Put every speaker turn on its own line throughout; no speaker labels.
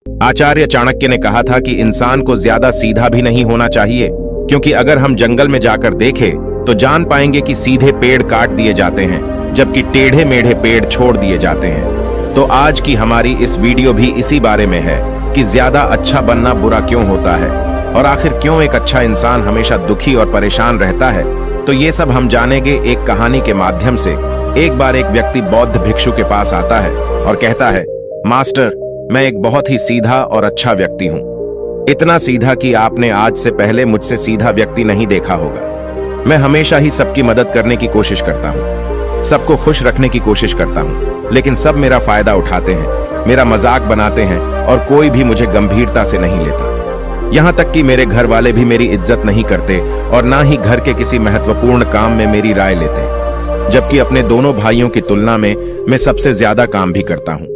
आचार्य चाणक्य ने कहा था कि इंसान को ज्यादा सीधा भी नहीं होना चाहिए, क्योंकि अगर हम जंगल में जाकर देखें तो जान पाएंगे कि सीधे पेड़ काट दिए जाते हैं जबकि टेढ़े मेढ़े पेड़ छोड़ दिए जाते हैं। तो आज की हमारी इस वीडियो भी इसी बारे में है कि ज्यादा अच्छा बनना बुरा क्यों होता है और आखिर क्यों एक अच्छा इंसान हमेशा दुखी और परेशान रहता है। तो ये सब हम जानेंगे एक कहानी के माध्यम से। एक बार एक व्यक्ति बौद्ध भिक्षु के पास आता है और कहता है, मास्टर, मैं एक बहुत ही सीधा और अच्छा व्यक्ति हूँ। इतना सीधा कि आपने आज से पहले मुझसे सीधा व्यक्ति नहीं देखा होगा। मैं हमेशा ही सबकी मदद करने की कोशिश करता हूँ, सबको खुश रखने की कोशिश करता हूँ, लेकिन सब मेरा फायदा उठाते हैं, मेरा मजाक बनाते हैं और कोई भी मुझे गंभीरता से नहीं लेता। यहाँ तक कि मेरे घर वाले भी मेरी इज्जत नहीं करते और ना ही घर के किसी महत्वपूर्ण काम में मेरी राय लेते, जबकि अपने दोनों भाइयों की तुलना में मैं सबसे ज्यादा काम भी करता हूँ।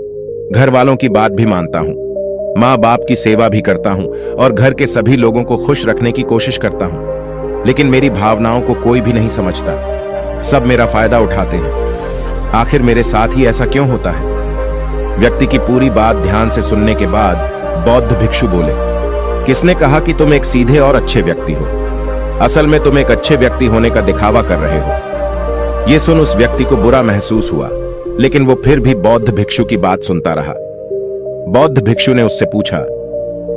घर वालों की बात भी मानता हूँ, माँ बाप की सेवा भी करता हूँ और घर के सभी लोगों को खुश रखने की कोशिश करता हूँ, लेकिन मेरी भावनाओं को कोई भी नहीं समझता। सब मेरा फायदा उठाते हैं। आखिर मेरे साथ ही ऐसा क्यों होता है? व्यक्ति की पूरी बात ध्यान से सुनने के बाद बौद्ध भिक्षु बोले, किसने कहा कि तुम एक सीधे और अच्छे व्यक्ति हो? असल में तुम एक अच्छे व्यक्ति होने का दिखावा कर रहे हो। यह सुन उस व्यक्ति को बुरा महसूस हुआ, लेकिन वो फिर भी बौद्ध भिक्षु की बात सुनता रहा। बौद्ध भिक्षु ने उससे पूछा,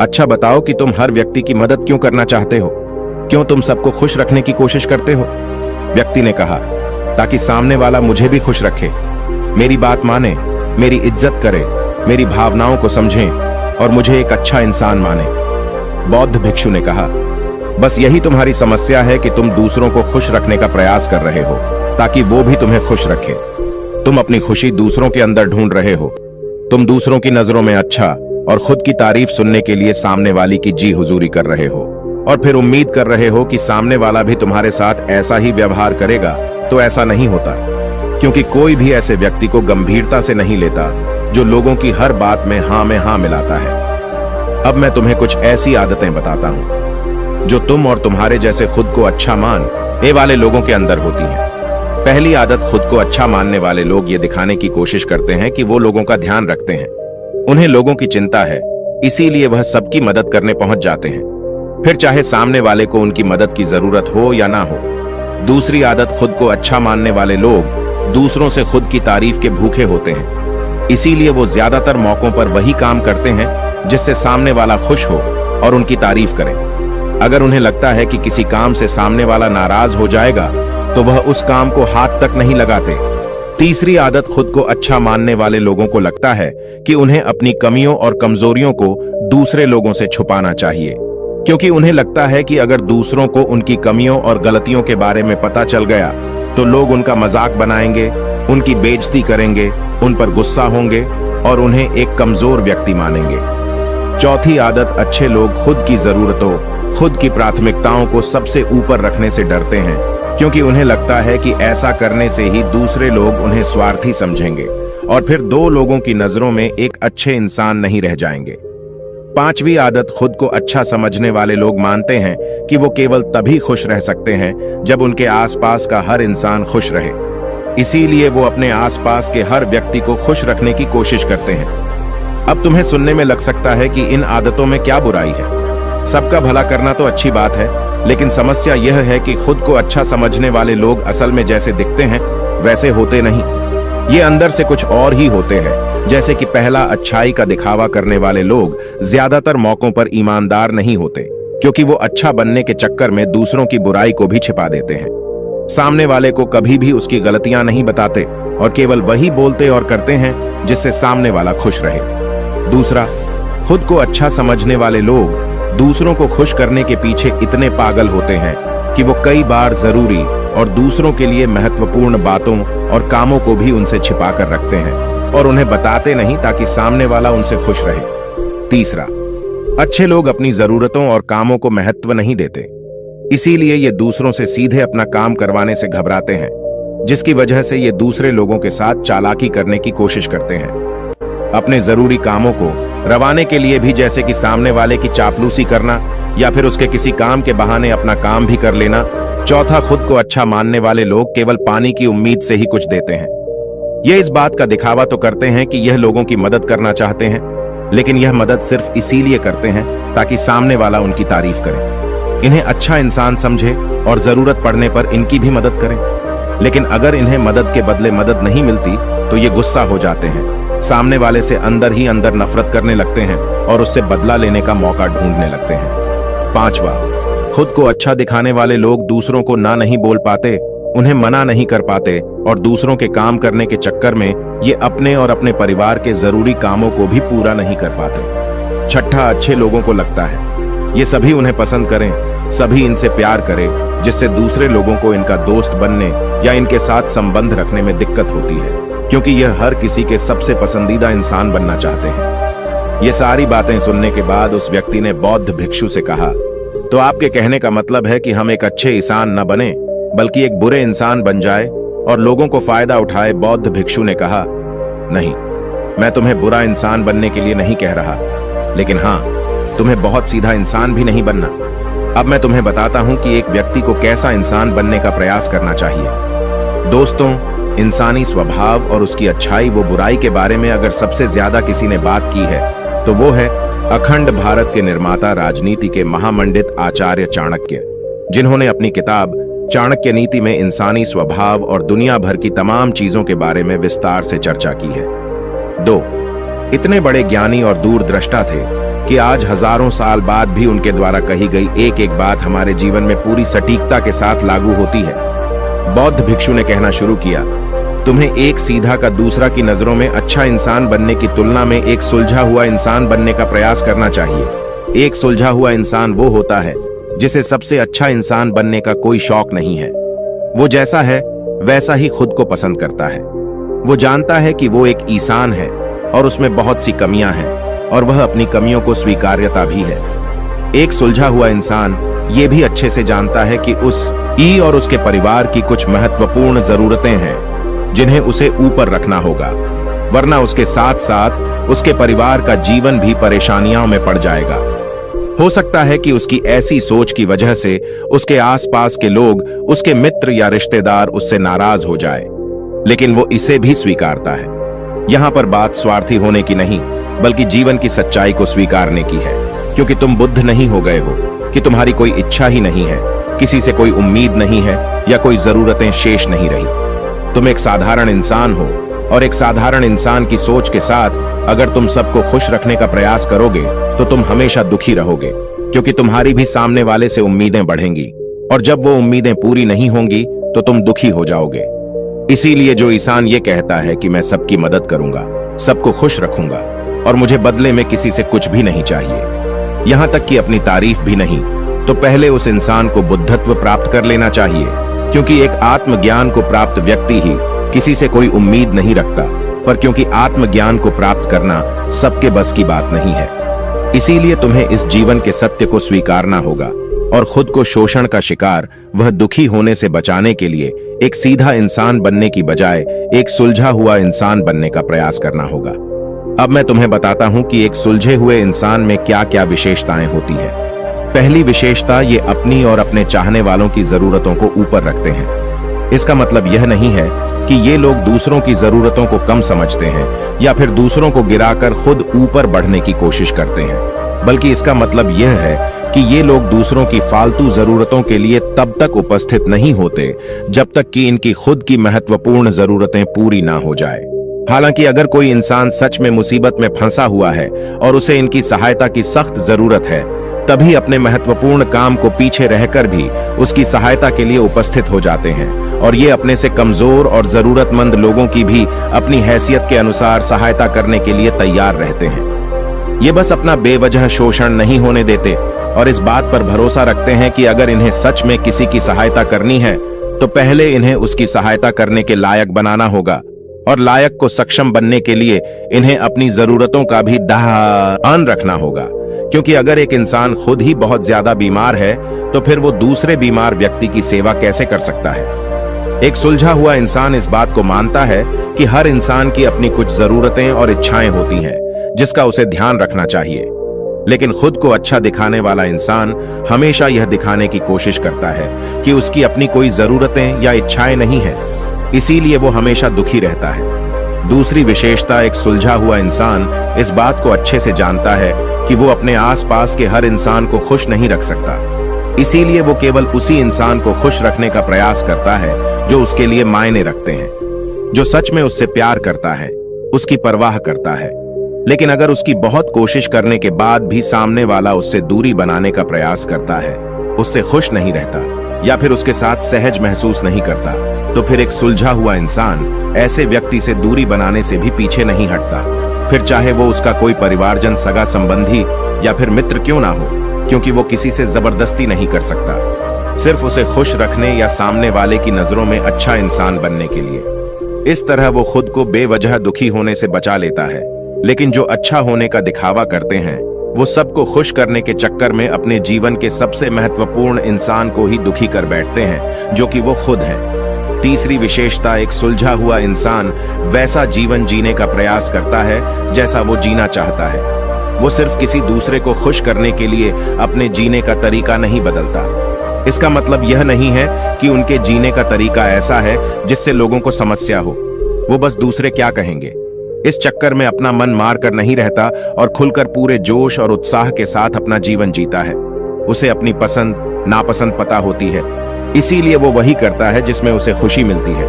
अच्छा बताओ कि तुम हर व्यक्ति की मदद क्यों करना चाहते हो? क्यों तुम सबको खुश रखने की कोशिश करते हो? व्यक्ति ने कहा, ताकि सामने वाला मुझे भी खुश रखे, मेरी बात माने, मेरी इज्जत करे, मेरी भावनाओं को समझे और मुझे एक अच्छा इंसान माने। बौद्ध भिक्षु ने कहा, बस यही तुम्हारी समस्या है कि तुम दूसरों को खुश रखने का प्रयास कर रहे हो ताकि वो भी तुम्हें खुश रखे। तुम अपनी खुशी दूसरों के अंदर ढूंढ रहे हो। तुम दूसरों की नजरों में अच्छा और खुद की तारीफ सुनने के लिए सामने वाली की जी हुजूरी कर रहे हो और फिर उम्मीद कर रहे हो कि सामने वाला भी तुम्हारे साथ ऐसा ही व्यवहार करेगा। तो ऐसा नहीं होता, क्योंकि कोई भी ऐसे व्यक्ति को गंभीरता से नहीं लेता जो लोगों की हर बात में हाँ मिलाता है। अब मैं तुम्हें कुछ ऐसी आदतें बताता हूं जो तुम और तुम्हारे जैसे खुद को अच्छा मान ये वाले लोगों के अंदर होती हैं। पहली आदत, खुद को अच्छा मानने वाले लोग ये दिखाने की कोशिश करते हैं कि वो लोगों का ध्यान रखते हैं। उन्हें लोगों की चिंता है, इसीलिए वह सबकी मदद करने पहुंच जाते हैं, फिर चाहे सामने वाले को उनकी मदद की जरूरत हो या ना हो। दूसरी आदत, खुद को अच्छा मानने वाले लोग दूसरों से खुद की तारीफ के भूखे होते हैं, इसीलिए वो ज्यादातर मौकों पर वही काम करते हैं जिससे सामने वाला खुश हो और उनकी तारीफ करे। अगर उन्हें लगता है कि किसी काम से सामने वाला नाराज हो जाएगा तो वह उस काम को हाथ तक नहीं लगाते। तीसरी आदत, खुद को अच्छा मानने वाले लोगों को लगता है कि उन्हें अपनी कमियों और कमजोरियों को दूसरे लोगों से छुपाना चाहिए, क्योंकि उन्हें लगता है कि अगर दूसरों को उनकी कमियों और गलतियों के बारे में पता चल गया तो लोग उनका मजाक बनाएंगे, उनकी बेइज्जती करेंगे, उन पर गुस्सा होंगे और उन्हें एक कमजोर व्यक्ति मानेंगे। चौथी आदत, अच्छे लोग खुद की जरूरतों, खुद की प्राथमिकताओं को सबसे ऊपर रखने से डरते हैं, क्योंकि उन्हें लगता है कि ऐसा करने से ही दूसरे लोग उन्हें स्वार्थी समझेंगे और फिर दो लोगों की नजरों में एक अच्छे इंसान नहीं रह जाएंगे। पांचवी आदत, खुद को अच्छा समझने वाले लोग मानते हैं कि वो केवल तभी खुश रह सकते हैं जब उनके आसपास का हर इंसान खुश रहे, इसीलिए वो अपने आसपास के हर व्यक्ति को खुश रखने की कोशिश करते हैं। अब तुम्हें सुनने में लग सकता है कि इन आदतों में क्या बुराई है? सबका भला करना तो अच्छी बात है, लेकिन समस्या यह है कि खुद को अच्छा समझने वाले लोग असल में जैसे दिखते हैं वैसे होते नहीं। ये अंदर से कुछ और ही होते हैं। जैसे कि पहला, अच्छाई का दिखावा करने वाले लोग ज्यादातर मौकों पर ईमानदार नहीं होते, क्योंकि वो अच्छा बनने के चक्कर में दूसरों की बुराई को भी छिपा देते हैं। सामने वाले को कभी भी उसकी गलतियां नहीं बताते और केवल वही बोलते और करते हैं जिससे सामने वाला खुश रहे। दूसरा, खुद को अच्छा समझने वाले लोग दूसरों को खुश करने के पीछे इतने पागल होते हैं कि वो कई बार जरूरी और दूसरों के लिए महत्वपूर्ण बातों और कामों को भी उनसे छिपा कर रखते हैं और उन्हें बताते नहीं ताकि सामने वाला उनसे खुश रहे। तीसरा, अच्छे लोग अपनी जरूरतों और कामों को महत्व नहीं देते, इसीलिए ये दूसरों से सीधे अपना काम करवाने से घबराते हैं, जिसकी वजह से ये दूसरे लोगों के साथ चालाकी करने की कोशिश करते हैं। अपने जरूरी कामों को रवाने के लिए भी, जैसे कि सामने वाले की चापलूसी करना या फिर उसके किसी काम के बहाने अपना काम भी कर लेना। चौथा, खुद को अच्छा मानने वाले लोग केवल पानी की उम्मीद से ही कुछ देते हैं। ये इस बात का दिखावा तो करते हैं कि यह लोगों की मदद करना चाहते हैं, लेकिन यह मदद सिर्फ इसीलिए करते हैं ताकि सामने वाला उनकी तारीफ करे, इन्हें अच्छा इंसान समझे और जरूरत पड़ने पर इनकी भी मदद करें। लेकिन अगर इन्हें मदद के बदले मदद नहीं मिलती तो ये गुस्सा हो जाते हैं, सामने वाले से अंदर ही अंदर नफरत करने लगते हैं और उससे बदला लेने का मौका ढूंढने लगते हैं। 5वां, खुद को अच्छा दिखाने वाले लोग दूसरों को ना नहीं बोल पाते, उन्हें मना नहीं कर पाते और दूसरों के काम करने के चक्कर में ये अपने और अपने परिवार के जरूरी कामों को भी पूरा नहीं कर पाते। 6, अच्छे लोगों को लगता है ये सभी उन्हें पसंद करें, सभी इनसे प्यार करें, जिससे दूसरे लोगों को इनका दोस्त बनने या इनके साथ संबंध रखने में दिक्कत होती है, क्योंकि यह हर किसी के सबसे पसंदीदा इंसान बनना चाहते हैं। ये सारी बातें सुनने के बाद उस व्यक्ति ने बौद्ध भिक्षु से कहा, तो आपके कहने का मतलब है कि हम एक अच्छे इंसान न बने बल्कि एक बुरे इंसान बन जाए और लोगों को फायदा उठाए। बौद्ध भिक्षु ने कहा, नहीं, मैं तुम्हें बुरा इंसान बनने के लिए नहीं कह रहा, लेकिन हाँ, तुम्हें बहुत सीधा इंसान भी नहीं बनना। अब मैं तुम्हें बताता हूं कि एक व्यक्ति को कैसा इंसान बनने का प्रयास करना चाहिए। दोस्तों, इंसानी स्वभाव और उसकी अच्छाई व बुराई के बारे में अगर सबसे ज्यादा किसी ने बात की है तो वो है अखंड भारत के निर्माता, राजनीति के महामंडित आचार्य चाणक्य, जिन्होंने अपनी किताब चाणक्य नीति में इंसानी स्वभाव और दुनिया भर की तमाम चीजों के बारे में विस्तार से चर्चा की है। 2, इतने बड़े ज्ञानी और दूरदृष्टा थे कि आज हजारों साल बाद भी उनके द्वारा कही गई एक एक बात हमारे जीवन में पूरी सटीकता के साथ लागू होती है। बौद्ध भिक्षु ने कहना शुरू किया, तुम्हें एक सीधा का दूसरा की नजरों में अच्छा इंसान बनने की तुलना में एक सुलझा हुआ इंसान बनने का प्रयास करना चाहिए। एक सुलझा हुआ इंसान वो होता है जिसे सबसे अच्छा इंसान बनने का कोई शौक नहीं है। वो जैसा है वैसा ही खुद को पसंद करता है। वो जानता है कि वो एक इंसान है और उसमें बहुत सी कमियां हैं और वह अपनी कमियों को स्वीकार्यता भी है। एक सुलझा हुआ इंसान ये भी अच्छे से जानता है कि और उसके परिवार की कुछ महत्वपूर्ण जरूरतें हैं जिन्हें उसे ऊपर रखना होगा, वरना उसके साथ साथ उसके परिवार का जीवन भी परेशानियों में पड़ जाएगा। हो सकता है कि उसकी ऐसी सोच की वजह से उसके आसपास के लोग, उसके मित्र या रिश्तेदार उससे नाराज हो जाए, लेकिन वो इसे भी स्वीकारता है। यहां पर बात स्वार्थी होने की नहीं बल्कि जीवन की सच्चाई को स्वीकारने की है, क्योंकि तुम बुद्ध नहीं हो गए हो कि तुम्हारी कोई इच्छा ही नहीं है, किसी से कोई उम्मीद नहीं है या कोई जरूरतें शेष नहीं रही। तुम एक साधारण इंसान हो और एक साधारण इंसान की सोच के साथ अगर तुम सबको खुश रखने का प्रयास करोगे तो तुम हमेशा दुखी रहोगे, क्योंकि तुम्हारी भी सामने वाले से उम्मीदें बढ़ेंगी और जब वो उम्मीदें पूरी नहीं होंगी तो तुम दुखी हो जाओगे। इसीलिए जो इंसान ये कहता है कि मैं सबकी मदद करूंगा, सबको खुश रखूंगा और मुझे बदले में किसी से कुछ भी नहीं चाहिए, यहां तक कि अपनी तारीफ भी नहीं, तो पहले उस इंसान को बुद्धत्व प्राप्त कर लेना चाहिए, क्योंकि एक आत्मज्ञान को प्राप्त व्यक्ति ही किसी से कोई उम्मीद नहीं रखता, पर क्योंकि आत्मज्ञान को प्राप्त करना सबके बस की बात नहीं है। इसीलिए तुम्हें इस जीवन के सत्य को स्वीकारना होगा और खुद को शोषण का शिकार, वह दुखी होने से बचाने के लिए एक सीधा इंसान बनने की बजाय एक सुलझा हुआ इंसान बनने का प्रयास करना होगा। अब मैं तुम्हें बताता हूं कि एक सुलझे हुए इंसान में क्या क्या विशेषताएं होती हैं। पहली विशेषता, ये अपनी और अपने चाहने वालों की जरूरतों को ऊपर रखते हैं। इसका मतलब यह नहीं है कि ये लोग दूसरों की जरूरतों को कम समझते हैं या फिर दूसरों को गिराकर खुद ऊपर बढ़ने की कोशिश करते हैं, बल्कि इसका मतलब यह है कि ये लोग दूसरों की फालतू जरूरतों के लिए तब तक उपस्थित नहीं होते जब तक कि इनकी खुद की महत्वपूर्ण जरूरतें पूरी ना हो जाए। हालांकि अगर कोई इंसान सच में मुसीबत में फंसा हुआ है और उसे इनकी सहायता की सख्त जरूरत है, तभी अपने महत्वपूर्ण काम को पीछे रहकर भी उसकी सहायता के लिए उपस्थित हो जाते हैं और ये अपने से कमजोर और जरूरतमंद लोगों की भी अपनी हैसियत के अनुसार सहायता करने के लिए तैयार रहते हैं। ये बस अपना बेवजह शोषण नहीं होने देते और इस बात पर भरोसा रखते हैं कि अगर इन्हें सच में किसी की सहायता करनी है तो पहले इन्हें उसकी सहायता करने के लायक बनाना होगा, और लायक को सक्षम बनने के लिए इन्हें अपनी जरूरतों का भी ध्यान रखना होगा, क्योंकि अगर एक इंसान खुद ही बहुत ज्यादा बीमार है तो फिर वो दूसरे बीमार व्यक्ति की सेवा कैसे कर सकता है। एक सुलझा हुआ इंसान इस बात को मानता है कि हर इंसान की अपनी कुछ जरूरतें और इच्छाएं होती हैं जिसका उसे ध्यान रखना चाहिए, लेकिन खुद को अच्छा दिखाने वाला इंसान हमेशा यह दिखाने की कोशिश करता है कि उसकी अपनी कोई जरूरतें या इच्छाएं नहीं है, इसीलिए वो हमेशा दुखी रहता है। दूसरी विशेषता, एक सुलझा हुआ इंसान इस बात को अच्छे से जानता है कि वो अपने आसपास के हर इंसान को खुश नहीं रख सकता। इसीलिए वो केवल उसी इंसान को खुश रखने का प्रयास करता है जो उसके लिए मायने रखते हैं, जो सच में उससे प्यार करता है, उसकी परवाह करता है। लेकिन अगर उसकी बहुत कोशिश करने के बाद भी सामने वाला उससे दूरी बनाने का प्रयास करता है, उससे खुश नहीं रहता या फिर उसके साथ सहज महसूस नहीं करता, तो फिर एक सुलझा हुआ इंसान ऐसे व्यक्ति से दूरी बनाने से भी पीछे नहीं हटता, फिर चाहे वो उसका कोई परिवारजन, सगा संबंधी या फिर मित्र क्यों ना हो, क्योंकि वो किसी से जबरदस्ती नहीं कर सकता, सिर्फ उसे खुश रखने या सामने वाले की नजरों में अच्छा इंसान बनने के लिए। इस तरह वो खुद को बेवजह दुखी होने से बचा लेता है। लेकिन जो अच्छा होने का दिखावा करते हैं, वो सबको खुश करने के चक्कर में अपने जीवन के सबसे महत्वपूर्ण इंसान को ही दुखी कर बैठते हैं, जो कि वो खुद हैं। तीसरी विशेषता, एक सुलझा हुआ इंसान वैसा जीवन जीने का प्रयास करता है जैसा वो जीना चाहता है। वो सिर्फ किसी दूसरे को खुश करने के लिए अपने जीने का तरीका नहीं बदलता। इसका मतलब यह नहीं है कि उनके जीने का तरीका ऐसा है जिससे लोगों को समस्या हो। वो बस दूसरे क्या कहेंगे, इस चक्कर में अपना मन मार कर नहीं रहता और खुलकर पूरे जोश और उत्साह के साथ अपना जीवन जीता है। उसे अपनी पसंद नापसंद पता होती है, इसीलिए वो वही करता है जिसमें उसे खुशी मिलती है।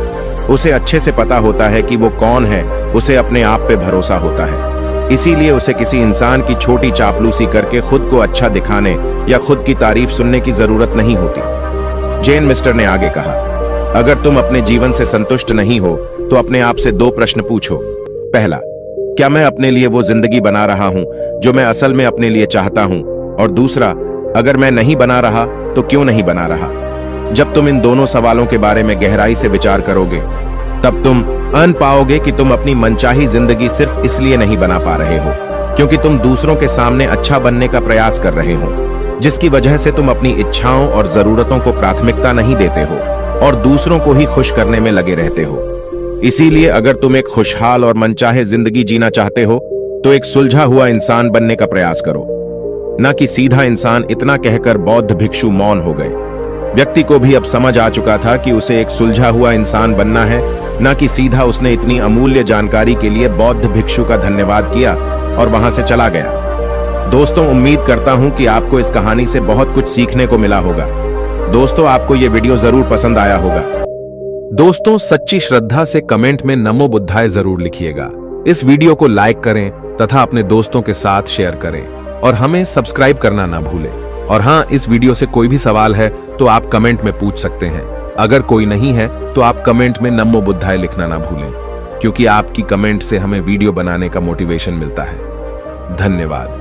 उसे अच्छे से पता होता है कि वो कौन है, उसे अपने आप पे भरोसा होता है। इसीलिए उसे किसी इंसान की छोटी चापलूसी करके खुद को अच्छा दिखाने या खुद की तारीफ सुनने की जरूरत नहीं होती। जेन मिस्टर ने आगे कहा, अगर तुम अपने जीवन से संतुष्ट नहीं हो तो अपने आप से 2 प्रश्न पूछो। पहला, क्या मैं अपने लिए वो जिंदगी बना रहा हूं जो मैं असल में अपने लिए चाहता हूं? और दूसरा, अगर मैं नहीं बना रहा तो क्यों नहीं बना रहा? जब तुम इन दोनों सवालों के बारे में गहराई से विचार करोगे, तब तुम अन पाओगे कि तुम अपनी मनचाही जिंदगी सिर्फ इसलिए नहीं बना पा रहे हो क्योंकि तुम दूसरों के सामने अच्छा बनने का प्रयास कर रहे हो, जिसकी वजह से तुम अपनी इच्छाओं और जरूरतों को प्राथमिकता नहीं देते हो और दूसरों को ही खुश करने में लगे रहते हो। इसीलिए अगर तुम एक खुशहाल और मनचाहे जिंदगी जीना चाहते हो तो एक सुलझा हुआ इंसान बनने का प्रयास करो, न कि सीधा इंसान। इतना कहकर बौद्ध भिक्षु मौन हो गए। व्यक्ति को भी अब समझ आ चुका था कि उसे एक सुलझा हुआ इंसान बनना है, न कि सीधा। उसने इतनी अमूल्य जानकारी के लिए बौद्ध भिक्षु का धन्यवाद किया और वहां से चला गया। दोस्तों, उम्मीद करता हूं कि आपको इस कहानी से बहुत कुछ सीखने को मिला होगा। दोस्तों, आपको यह वीडियो जरूर पसंद आया होगा।
दोस्तों, सच्ची श्रद्धा से कमेंट में नमो बुद्धाय जरूर लिखिएगा। इस वीडियो को लाइक करें तथा अपने दोस्तों के साथ शेयर करें और हमें सब्सक्राइब करना ना भूलें। और हाँ, इस वीडियो से कोई भी सवाल है तो आप कमेंट में पूछ सकते हैं। अगर कोई नहीं है तो आप कमेंट में नमो बुद्धाय लिखना ना भूलें, क्योंकि आपकी कमेंट से हमें वीडियो बनाने का मोटिवेशन मिलता है। धन्यवाद।